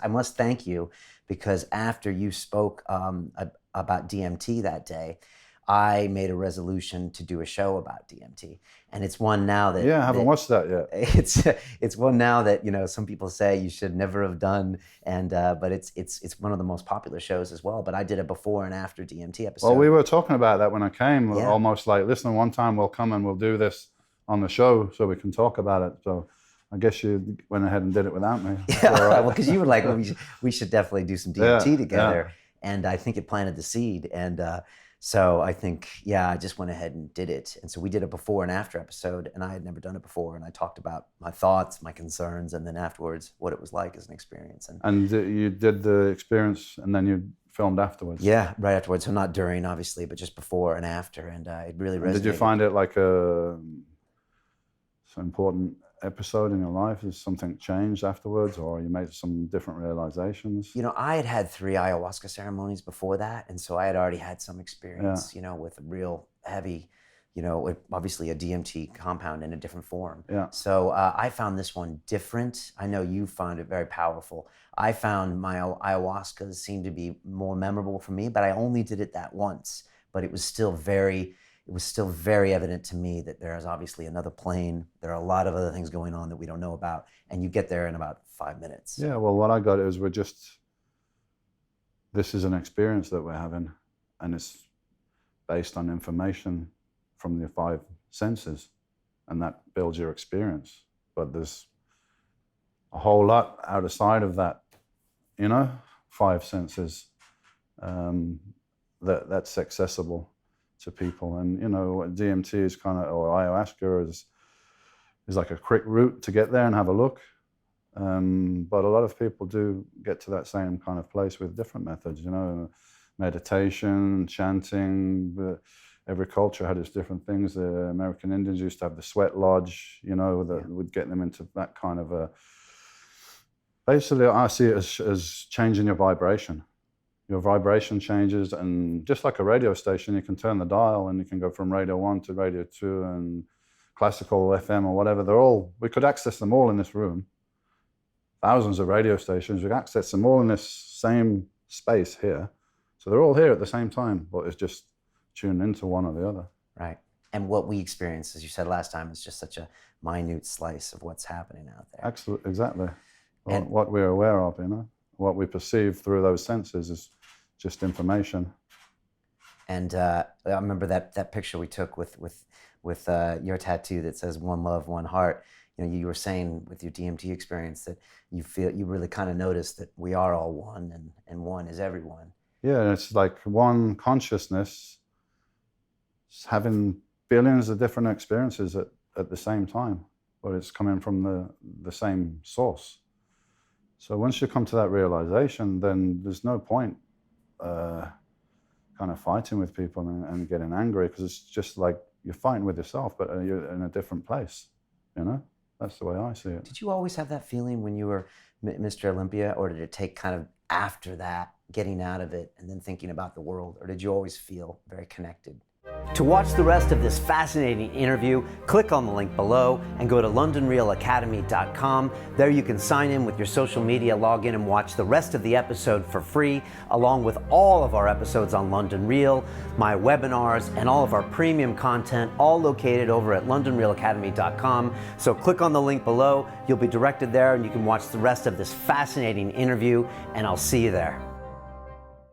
I must thank you because after you spoke about DMT that day, I made a resolution to do a show about DMT, and it's one now that Yeah, I haven't watched that yet. it's one now that some people say you should never have done, and but it's one of the most popular shows as well. But I did a before and after DMT episode. Well, we were talking about that when I came, Yeah. almost like, listen, one time we'll come and we'll do this on the show so we can talk about it. So I guess you went ahead and did it without me. Yeah, right. Well, because you were like, well, we should definitely do some DMT together, and I think it planted the seed, and so I think, I just went ahead and did it. And so we did a before and after episode, and I had never done it before, and I talked about my thoughts, my concerns, and then afterwards what it was like as an experience. And you did the experience, and then you filmed afterwards. Yeah, right afterwards. So not during, obviously, but just before and after, and it really resonated. Did you find it like so important episode in your life? Has something changed afterwards, or you made some different realizations? I had had 3 ayahuasca ceremonies before that, and so I had already had some experience, with a real heavy, obviously a DMT compound in a different form. Yeah. So I found this one different. I know you found it very powerful. I found my ayahuascas seemed to be more memorable for me, but I only did it that once. But it was still very evident to me that there is obviously another plane. There are a lot of other things going on that we don't know about, and you get there in about 5 minutes. Yeah, well, what I got is this is an experience that we're having, and it's based on information from the 5 senses, and that builds your experience. But there's a whole lot outside of that, 5 senses, that's accessible to people. And DMT is or ayahuasca is like a quick route to get there and have a look, but a lot of people do get to that same kind of place with different methods, meditation, chanting. Every culture had its different things. The American Indians used to have the sweat lodge, that would get them into that kind of a, basically I see it as changing your vibration. Your vibration changes, and just like a radio station, you can turn the dial and you can go from radio 1 to radio 2 and classical FM or whatever. We could access them all in this room. Thousands of radio stations, we access them all in this same space here. So they're all here at the same time, but it's just tuned into one or the other. Right. And what we experience, as you said last time, is just such a minute slice of what's happening out there. Absolutely, exactly. What we're aware of, what we perceive through those senses is just information. And I remember that picture we took with your tattoo that says "One Love, One Heart." You were saying with your DMT experience that you really kind of noticed that we are all one, and one is everyone. Yeah, it's like one consciousness having billions of different experiences at the same time, but it's coming from the same source. So once you come to that realization, then there's no point kind of fighting with people and getting angry, because it's just like you're fighting with yourself, but you're in a different place. That's the way I see it. Did you always have that feeling when you were Mr. Olympia, or did it take kind of after that, getting out of it and then thinking about the world, or did you always feel very connected? To watch the rest of this fascinating interview, click on the link below and go to londonrealacademy.com. There you can sign in with your social media, log in and watch the rest of the episode for free, along with all of our episodes on London Real, my webinars, and all of our premium content, all located over at londonrealacademy.com. So click on the link below, you'll be directed there, and you can watch the rest of this fascinating interview, and I'll see you there.